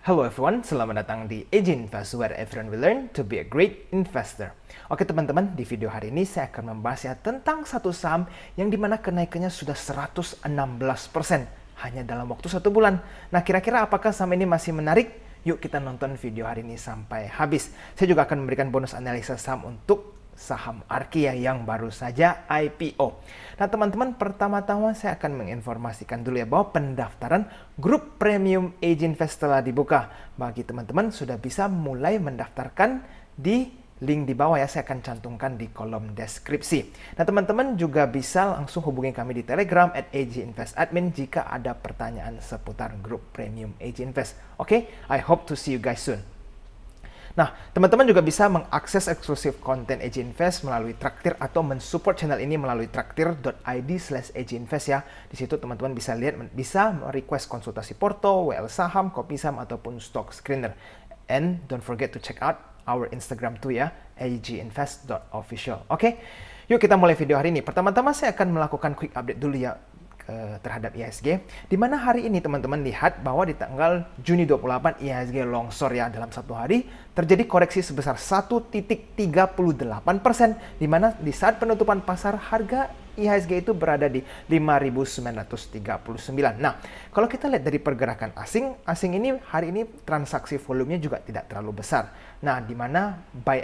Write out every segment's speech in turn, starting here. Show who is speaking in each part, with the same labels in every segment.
Speaker 1: Hello everyone, selamat datang di AG Invest, where everyone will learn to be a great investor. Oke teman-teman, di video hari ini saya akan membahas ya tentang satu saham yang dimana kenaikannya sudah 116% hanya dalam waktu 1 bulan. Nah, kira-kira apakah saham ini masih menarik? Yuk kita nonton video hari ini sampai habis. Saya juga akan memberikan bonus analisa saham untuk saham Arkia yang baru saja IPO. Nah teman-teman, pertama-tama saya akan menginformasikan dulu ya bahwa pendaftaran grup premium AG Invest telah dibuka. Bagi teman-teman sudah bisa mulai mendaftarkan di link di bawah ya, saya akan cantumkan di kolom deskripsi. Nah teman-teman juga bisa langsung hubungi kami di Telegram @AG Invest Admin jika ada pertanyaan seputar grup premium AG Invest. Oke, I hope to see you guys soon. Nah, teman-teman juga bisa mengakses eksklusif konten AG Invest melalui Traktir atau mensupport channel ini melalui traktir.id/aginvest ya. Di situ teman-teman bisa lihat, bisa request konsultasi porto, WL saham, kopi saham, ataupun stock screener. And don't forget to check out our Instagram too ya, aginvest.official. Oke, yuk kita mulai video hari ini. Pertama-tama saya akan melakukan quick update dulu ya terhadap IHSG, di mana hari ini teman-teman lihat bahwa di tanggal Juni 28 IHSG longsor ya, dalam satu hari terjadi koreksi sebesar 1,38%, di mana di saat penutupan pasar harga IHSG itu berada di 5.939. Nah, kalau kita lihat dari pergerakan asing ini hari ini transaksi volumenya juga tidak terlalu besar. Nah, di mana buy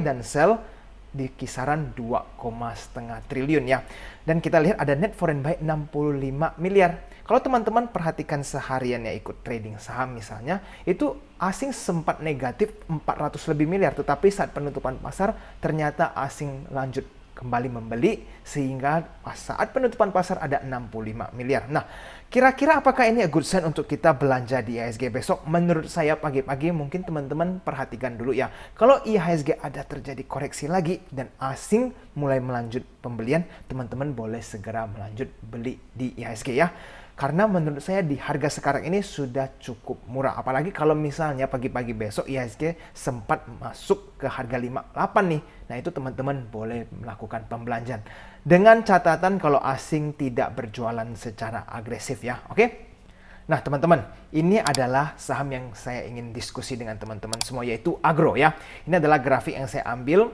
Speaker 1: dan sell di kisaran 2,5 triliun ya. Dan kita lihat ada net foreign buy 65 miliar. Kalau teman-teman perhatikan seharian ya ikut trading saham misalnya, itu asing sempat negatif 400 lebih miliar, tetapi saat penutupan pasar ternyata asing lanjut kembali membeli sehingga saat penutupan pasar ada 65 miliar. Nah, kira-kira apakah ini a good sign untuk kita belanja di IHSG besok? Menurut saya pagi-pagi mungkin teman-teman perhatikan dulu ya. Kalau IHSG ada terjadi koreksi lagi dan asing mulai melanjut pembelian, teman-teman boleh segera melanjut beli di IHSG ya. Karena menurut saya di harga sekarang ini sudah cukup murah. Apalagi kalau misalnya pagi-pagi besok IHSG sempat masuk ke harga 58 nih. Nah itu teman-teman boleh melakukan pembelanjaan. Dengan catatan kalau asing tidak berjualan secara agresif ya. Oke? Nah teman-teman, ini adalah saham yang saya ingin diskusi dengan teman-teman semua, yaitu Agro ya. Ini adalah grafik yang saya ambil.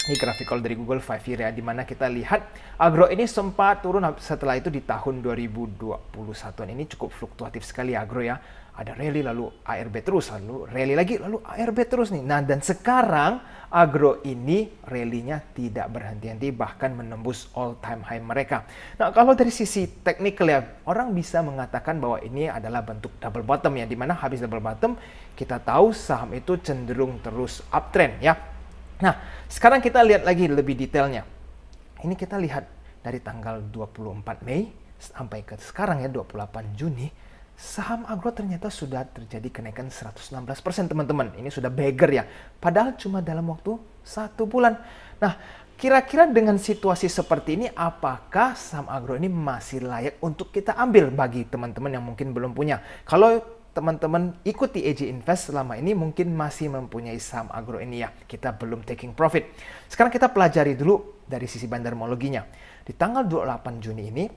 Speaker 1: Ini grafikal dari Google 5 Year ya, dimana kita lihat Agro ini sempat turun setelah itu di tahun 2021. Ini cukup fluktuatif sekali Agro ya. Ada rally lalu ARB terus, lalu rally lagi, lalu ARB terus nih. Nah dan sekarang Agro ini rally-nya tidak berhenti-henti, bahkan menembus all time high mereka. Nah kalau dari sisi teknikal ya, orang bisa mengatakan bahwa ini adalah bentuk double bottom ya, dimana habis double bottom kita tahu saham itu cenderung terus uptrend ya. Nah, sekarang kita lihat lagi lebih detailnya. Ini kita lihat dari tanggal 24 Mei sampai ke sekarang ya, 28 Juni, saham Agro ternyata sudah terjadi kenaikan 116% teman-teman. Ini sudah beggar ya, padahal cuma dalam waktu 1 bulan. Nah, kira-kira dengan situasi seperti ini, apakah saham Agro ini masih layak untuk kita ambil bagi teman-teman yang mungkin belum punya? Kalau teman-teman ikuti AG Invest selama ini mungkin masih mempunyai saham Agro ini ya, kita belum taking profit. Sekarang kita pelajari dulu dari sisi bandarmologinya. Di tanggal 28 Juni ini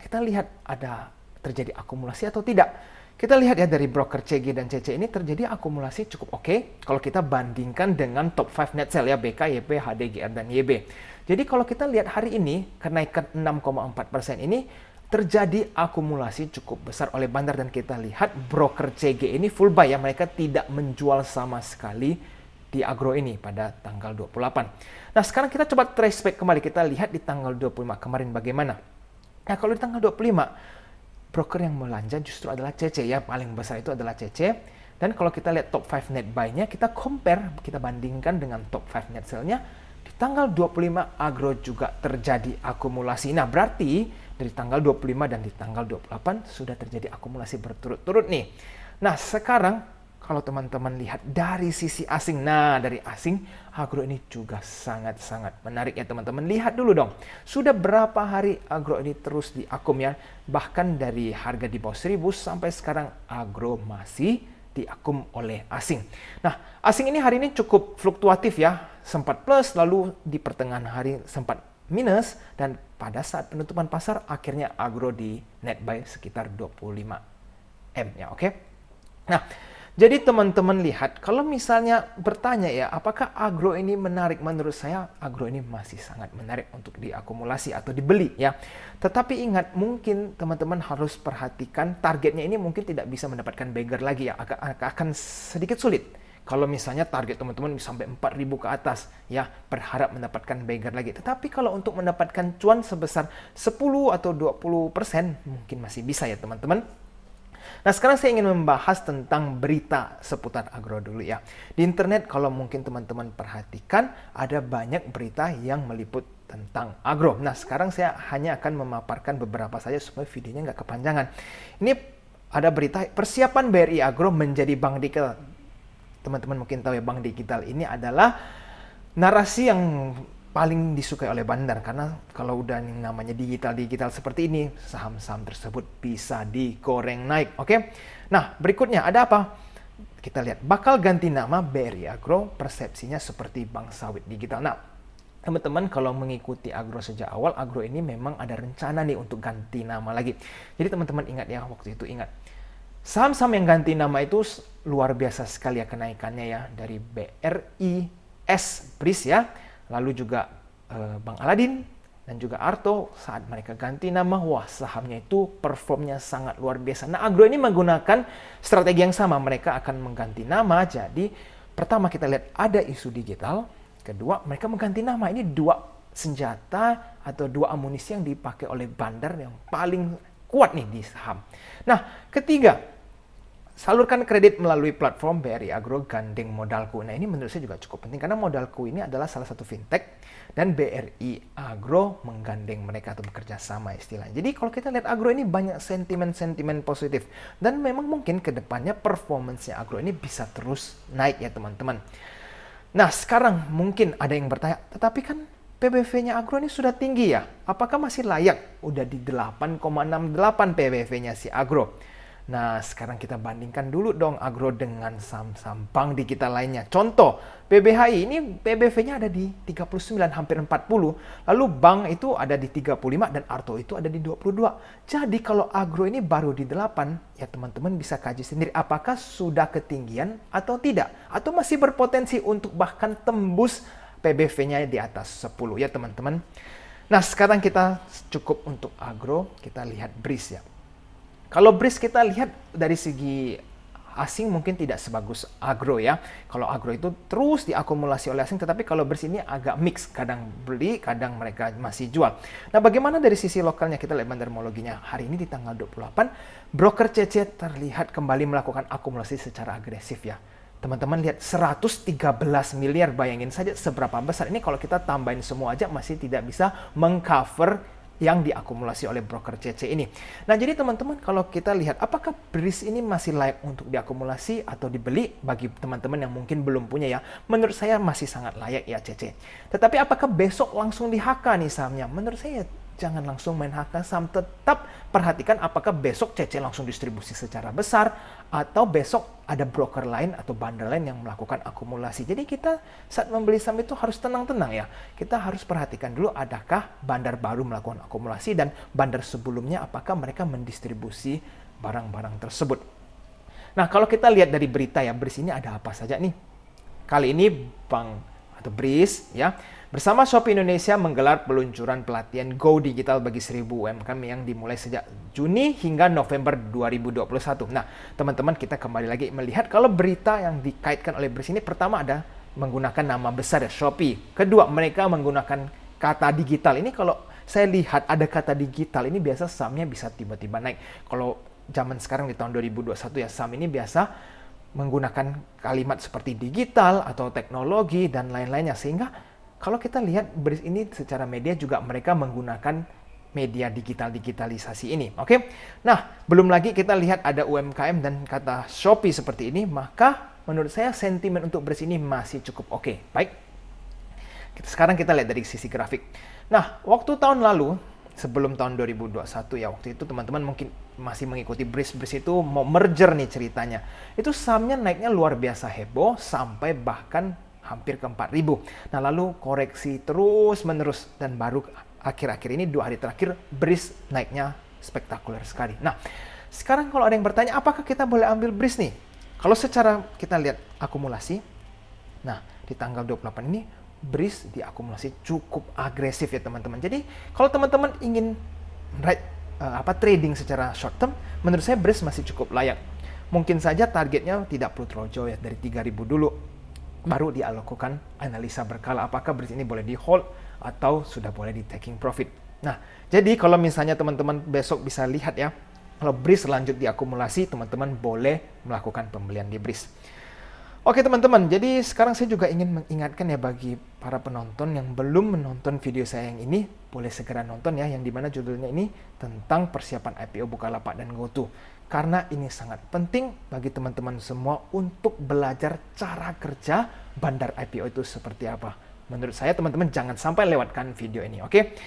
Speaker 1: kita lihat ada terjadi akumulasi atau tidak. Kita lihat ya dari broker CG dan CC ini terjadi akumulasi cukup oke kalau kita bandingkan dengan top 5 net sell ya, BK, YP, HDGR dan YB. Jadi kalau kita lihat hari ini kenaikan 6,4% ini terjadi akumulasi cukup besar oleh bandar, dan kita lihat broker CG ini full buy ya, mereka tidak menjual sama sekali di Agro ini pada tanggal 28. Nah sekarang kita coba trace back kembali, kita lihat di tanggal 25 kemarin bagaimana. Nah kalau di tanggal 25 broker yang melanja justru adalah CC ya, paling besar itu adalah CC. Dan kalau kita lihat top 5 net buy-nya, kita compare, kita bandingkan dengan top 5 net sell-nya, di tanggal 25 Agro juga terjadi akumulasi. Nah berarti dari tanggal 25 dan di tanggal 28 sudah terjadi akumulasi berturut-turut nih. Nah sekarang kalau teman-teman lihat dari sisi asing, nah dari asing Agro ini juga sangat-sangat menarik ya teman-teman. Lihat dulu dong, sudah berapa hari Agro ini terus diakum ya. Bahkan dari harga di bawah 1000 sampai sekarang Agro masih diakum oleh asing. Nah asing ini hari ini cukup fluktuatif ya, sempat plus lalu di pertengahan hari sempat minus, dan pada saat penutupan pasar akhirnya Agro di net buy sekitar 25 M ya, oke. Nah, jadi teman-teman lihat, kalau misalnya bertanya ya, apakah agro ini menarik? Menurut saya, agro ini masih sangat menarik untuk diakumulasi atau dibeli ya. Tetapi ingat, mungkin teman-teman harus perhatikan targetnya ini mungkin tidak bisa mendapatkan beggar lagi ya, akan sedikit sulit. Kalau misalnya target teman-teman sampai 4.000 ke atas, ya berharap mendapatkan beggar lagi. Tetapi kalau untuk mendapatkan cuan sebesar 10 atau 20%, mungkin masih bisa ya teman-teman. Nah, sekarang saya ingin membahas tentang berita seputar agro dulu ya. Di internet kalau mungkin teman-teman perhatikan, ada banyak berita yang meliput tentang agro. Nah, sekarang saya hanya akan memaparkan beberapa saja supaya videonya nggak kepanjangan. Ini ada berita persiapan BRI Agro menjadi bank digital. Teman-teman mungkin tahu ya, bank digital ini adalah narasi yang paling disukai oleh bandar, karena kalau udah namanya digital seperti ini, saham-saham tersebut bisa digoreng naik. Oke. Nah, berikutnya ada apa? Kita lihat, bakal ganti nama BRI Agro, persepsinya seperti bank sawit digital. Nah, teman-teman kalau mengikuti agro sejak awal, agro ini memang ada rencana nih untuk ganti nama lagi. Jadi teman-teman ingat ya, waktu itu ingat, saham-saham yang ganti nama itu luar biasa sekali ya kenaikannya ya, dari BRI, BRIS ya, lalu juga Bang Aladin dan juga Arto, saat mereka ganti nama, wah sahamnya itu performnya sangat luar biasa. Nah, agro ini menggunakan strategi yang sama, mereka akan mengganti nama. Jadi pertama kita lihat ada isu digital, kedua mereka mengganti nama. Ini dua senjata atau dua amunisi yang dipakai oleh bandar yang paling kuat nih di saham. Nah, ketiga, salurkan kredit melalui platform BRI Agro gandeng modalku. Nah, ini menurut saya juga cukup penting karena modalku ini adalah salah satu fintech dan BRI Agro menggandeng mereka atau bekerja sama istilahnya. Jadi kalau kita lihat agro ini banyak sentimen-sentimen positif dan memang mungkin ke depannya performance-nya agro ini bisa terus naik ya teman-teman. Nah, sekarang mungkin ada yang bertanya, tetapi kan PBV-nya agro ini sudah tinggi ya. Apakah masih layak? Udah di 8,68 PBV-nya si agro. Nah, sekarang kita bandingkan dulu dong agro dengan saham-saham bank digital lainnya. Contoh, BBHI ini PBV-nya ada di 39, hampir 40. Lalu bank itu ada di 35 dan Arto itu ada di 22. Jadi kalau agro ini baru di 8, ya teman-teman bisa kaji sendiri apakah sudah ketinggian atau tidak. Atau masih berpotensi untuk bahkan tembus PBV-nya di atas 10 ya teman-teman. Nah, sekarang kita cukup untuk agro, kita lihat BRIS ya. Kalau BRIS kita lihat dari segi asing mungkin tidak sebagus agro ya. Kalau agro itu terus diakumulasi oleh asing, tetapi kalau BRIS ini agak mix, kadang beli, kadang mereka masih jual. Nah, bagaimana dari sisi lokalnya? Kita lihat bandarmologinya. Hari ini di tanggal 28, broker CC terlihat kembali melakukan akumulasi secara agresif ya. Teman-teman lihat 113 miliar, bayangin saja seberapa besar. Ini kalau kita tambahin semua aja masih tidak bisa mengcover yang diakumulasi oleh broker CC ini. Nah, jadi teman-teman kalau kita lihat apakah BRIS ini masih layak untuk diakumulasi atau dibeli bagi teman-teman yang mungkin belum punya ya. Menurut saya masih sangat layak ya CC. Tetapi apakah besok langsung di HK nih sahamnya? Menurut saya jangan langsung main HK saham, tetap perhatikan apakah besok CC langsung distribusi secara besar atau besok ada broker lain atau bandar lain yang melakukan akumulasi. Jadi kita saat membeli saham itu harus tenang-tenang ya. Kita harus perhatikan dulu adakah bandar baru melakukan akumulasi dan bandar sebelumnya apakah mereka mendistribusi barang-barang tersebut. Nah, kalau kita lihat dari berita ya, BRIS ini ada apa saja nih? Kali ini Bank atau BRIS ya, bersama Shopee Indonesia menggelar peluncuran pelatihan Go Digital bagi 1000 UMKM yang dimulai sejak Juni hingga November 2021. Nah, teman-teman kita kembali lagi melihat kalau berita yang dikaitkan oleh BRIS ini, pertama ada menggunakan nama besar ya, Shopee. Kedua, mereka menggunakan kata digital. Ini kalau saya lihat ada kata digital ini biasa sahamnya bisa tiba-tiba naik. Kalau zaman sekarang di tahun 2021 ya, saham ini biasa menggunakan kalimat seperti digital atau teknologi dan lain-lainnya, sehingga kalau kita lihat BRIS ini secara media juga mereka menggunakan media digitalisasi ini. Oke. Nah, belum lagi kita lihat ada UMKM dan kata Shopee seperti ini, maka menurut saya sentimen untuk BRIS ini masih cukup oke. Baik. Sekarang kita lihat dari sisi grafik. Nah, waktu tahun lalu sebelum tahun 2021 ya, waktu itu teman-teman mungkin masih mengikuti BRIS itu mau merger nih ceritanya. Itu sahamnya naiknya luar biasa heboh sampai bahkan hampir ke 4.000. Nah, lalu koreksi terus-menerus dan baru akhir-akhir ini 2 hari terakhir BRIS naiknya spektakuler sekali. Nah, sekarang kalau ada yang bertanya apakah kita boleh ambil BRIS nih? Kalau secara kita lihat akumulasi, nah di tanggal 28 ini BRIS diakumulasi cukup agresif ya teman-teman. Jadi kalau teman-teman ingin trading secara short term, menurut saya BRIS masih cukup layak. Mungkin saja targetnya tidak perlu terlalu jauh ya, dari 3.000 dulu. Baru dilakukan analisa berkala apakah BRIS ini boleh di hold atau sudah boleh di taking profit. Nah, jadi kalau misalnya teman-teman besok bisa lihat ya, kalau BRIS lanjut diakumulasi, teman-teman boleh melakukan pembelian di BRIS. Oke teman-teman, jadi sekarang saya juga ingin mengingatkan ya bagi para penonton yang belum menonton video saya yang ini, boleh segera nonton ya, yang dimana judulnya ini tentang persiapan IPO Bukalapak dan GoTo. Karena ini sangat penting bagi teman-teman semua untuk belajar cara kerja bandar IPO itu seperti apa. Menurut saya teman-teman jangan sampai lewatkan video ini, oke?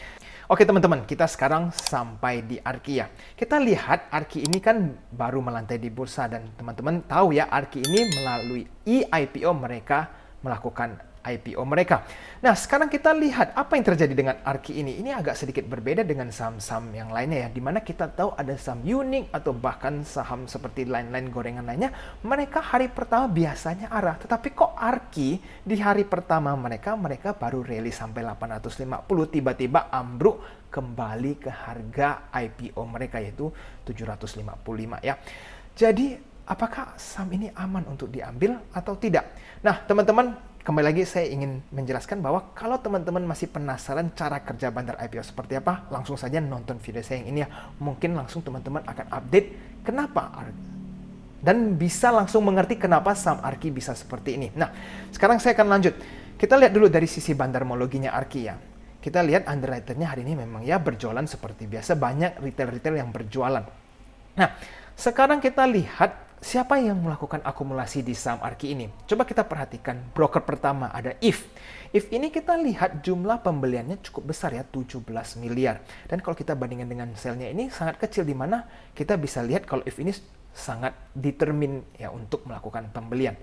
Speaker 1: Oke teman-teman, kita sekarang sampai di ARKI ya. Kita lihat ARKI ini kan baru melantai di bursa dan teman-teman tahu ya ARKI ini melalui e-IPO mereka melakukan IPO mereka. Nah sekarang kita lihat apa yang terjadi dengan ARKI ini. Ini agak sedikit berbeda dengan saham-saham yang lainnya ya. Dimana kita tahu ada saham unik atau bahkan saham seperti lain-lain gorengan lainnya. Mereka hari pertama biasanya arah. Tetapi kok ARKI di hari pertama mereka baru rilis sampai 850. Tiba-tiba ambruk kembali ke harga IPO mereka yaitu 755 ya. Jadi apakah saham ini aman untuk diambil atau tidak? Nah teman-teman, kembali lagi saya ingin menjelaskan bahwa kalau teman-teman masih penasaran cara kerja bandar IPO seperti apa, langsung saja nonton video saya yang ini ya. Mungkin langsung teman-teman akan update kenapa dan bisa langsung mengerti kenapa saham ARKI bisa seperti ini. Nah, sekarang saya akan lanjut. Kita lihat dulu dari sisi bandarmologinya ARKI ya. Kita lihat underwriter-nya hari ini memang ya berjualan seperti biasa, banyak retail-retail yang berjualan. Nah, sekarang kita lihat siapa yang melakukan akumulasi di saham ARKI ini? Coba kita perhatikan broker pertama ada IF. IF ini kita lihat jumlah pembeliannya cukup besar ya, 17 miliar. Dan kalau kita bandingkan dengan sell-nya ini sangat kecil, di mana kita bisa lihat kalau IF ini sangat determine ya untuk melakukan pembelian.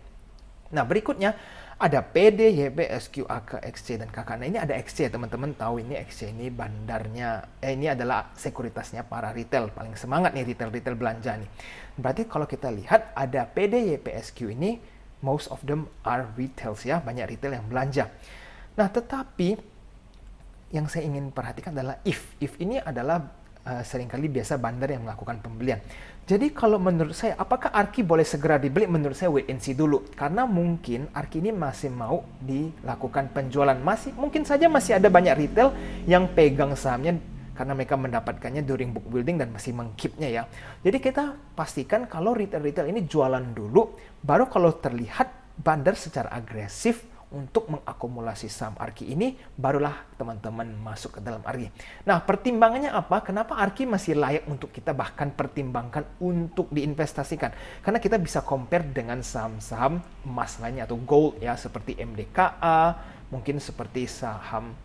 Speaker 1: Nah berikutnya ada PD, YB, SQ, AK, XC, dan KK. Nah ini ada XC ya teman-teman, tahu ini XC ini bandarnya, ini adalah sekuritasnya para retail. Paling semangat nih retail-retail belanja nih. Berarti kalau kita lihat ada PD, YB, SQ ini, most of them are retails ya, banyak retail yang belanja. Nah tetapi yang saya ingin perhatikan adalah IF. IF ini adalah seringkali biasa bandar yang melakukan pembelian. Jadi kalau menurut saya, apakah ARKI boleh segera dibeli? Menurut saya wait and see dulu. Karena mungkin ARKI ini masih mau dilakukan penjualan. Mungkin saja masih ada banyak retail yang pegang sahamnya karena mereka mendapatkannya during book building dan masih mengkeepnya ya. Jadi kita pastikan kalau retail-retail ini jualan dulu, baru kalau terlihat bandar secara agresif untuk mengakumulasi saham ARKI ini, barulah teman-teman masuk ke dalam ARKI. Nah, pertimbangannya apa? Kenapa ARKI masih layak untuk kita bahkan pertimbangkan untuk diinvestasikan? Karena kita bisa compare dengan saham-saham emas lainnya atau gold ya, seperti MDKA, mungkin seperti saham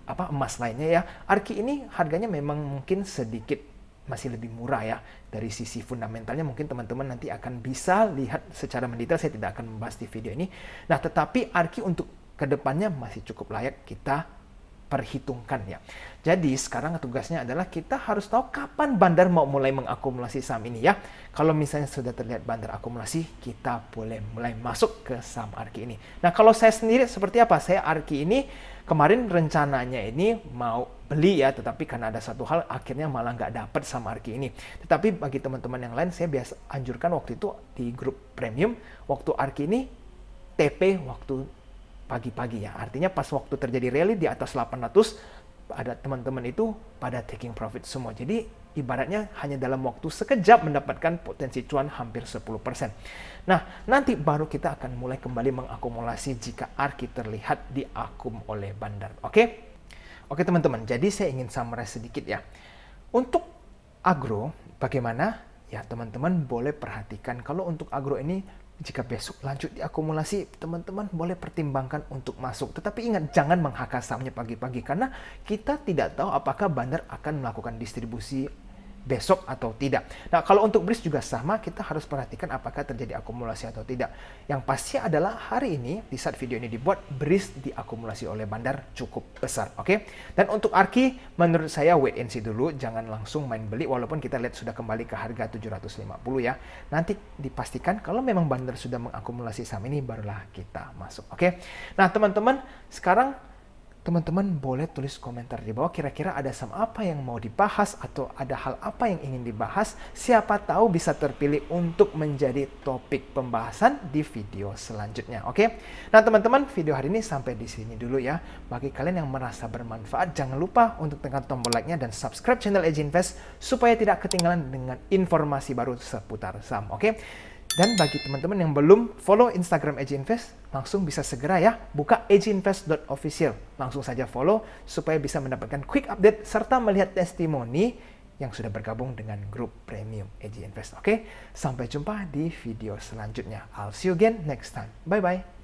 Speaker 1: emas lainnya ya. ARKI ini harganya memang mungkin sedikit masih lebih murah ya. Dari sisi fundamentalnya mungkin teman-teman nanti akan bisa lihat secara mendetail, saya tidak akan membahas di video ini. Nah tetapi ARKI untuk kedepannya masih cukup layak kita perhitungkan ya. Jadi sekarang tugasnya adalah kita harus tahu kapan bandar mau mulai mengakumulasi saham ini ya. Kalau misalnya sudah terlihat bandar akumulasi, kita boleh mulai masuk ke saham ARKI ini. Nah kalau saya sendiri seperti apa? Saya ARKI ini kemarin rencananya ini mau beli ya, tetapi karena ada satu hal akhirnya malah nggak dapat sama ARKI ini. Tetapi bagi teman-teman yang lain, saya biasa anjurkan waktu itu di grup premium, waktu ARKI ini TP waktu pagi-pagi ya. Artinya pas waktu terjadi rally di atas 800, ada teman-teman itu pada taking profit semua. Jadi ibaratnya hanya dalam waktu sekejap mendapatkan potensi cuan hampir 10%. Nah, nanti baru kita akan mulai kembali mengakumulasi jika ARKI terlihat diakum oleh bandar. Oke? Oke teman-teman, jadi saya ingin summarize sedikit ya. Untuk agro, bagaimana? Ya teman-teman boleh perhatikan kalau untuk agro ini, jika besok lanjut diakumulasi, teman-teman boleh pertimbangkan untuk masuk. Tetapi ingat, jangan menghaka sahamnya pagi-pagi, karena kita tidak tahu apakah bandar akan melakukan distribusi besok atau tidak. Nah, kalau untuk BRIS juga sama, kita harus perhatikan apakah terjadi akumulasi atau tidak. Yang pasti adalah hari ini, di saat video ini dibuat, BRIS diakumulasi oleh bandar cukup besar, oke? Dan untuk ARKI, menurut saya wait and see dulu, jangan langsung main beli, walaupun kita lihat sudah kembali ke harga 750 ya. Nanti dipastikan kalau memang bandar sudah mengakumulasi saham ini, barulah kita masuk, oke? Nah, teman-teman, sekarang teman-teman boleh tulis komentar di bawah kira-kira ada saham apa yang mau dibahas atau ada hal apa yang ingin dibahas. Siapa tahu bisa terpilih untuk menjadi topik pembahasan di video selanjutnya. Oke. Nah, teman-teman, video hari ini sampai di sini dulu ya. Bagi kalian yang merasa bermanfaat, jangan lupa untuk tekan tombol like-nya dan subscribe channel Edge Invest supaya tidak ketinggalan dengan informasi baru seputar saham. Oke. Dan bagi teman-teman yang belum follow Instagram Edge Invest, langsung bisa segera ya buka edgeinvest.official. Langsung saja follow supaya bisa mendapatkan quick update serta melihat testimoni yang sudah bergabung dengan grup premium Edge Invest. Oke, sampai jumpa di video selanjutnya. I'll see you again next time. Bye-bye.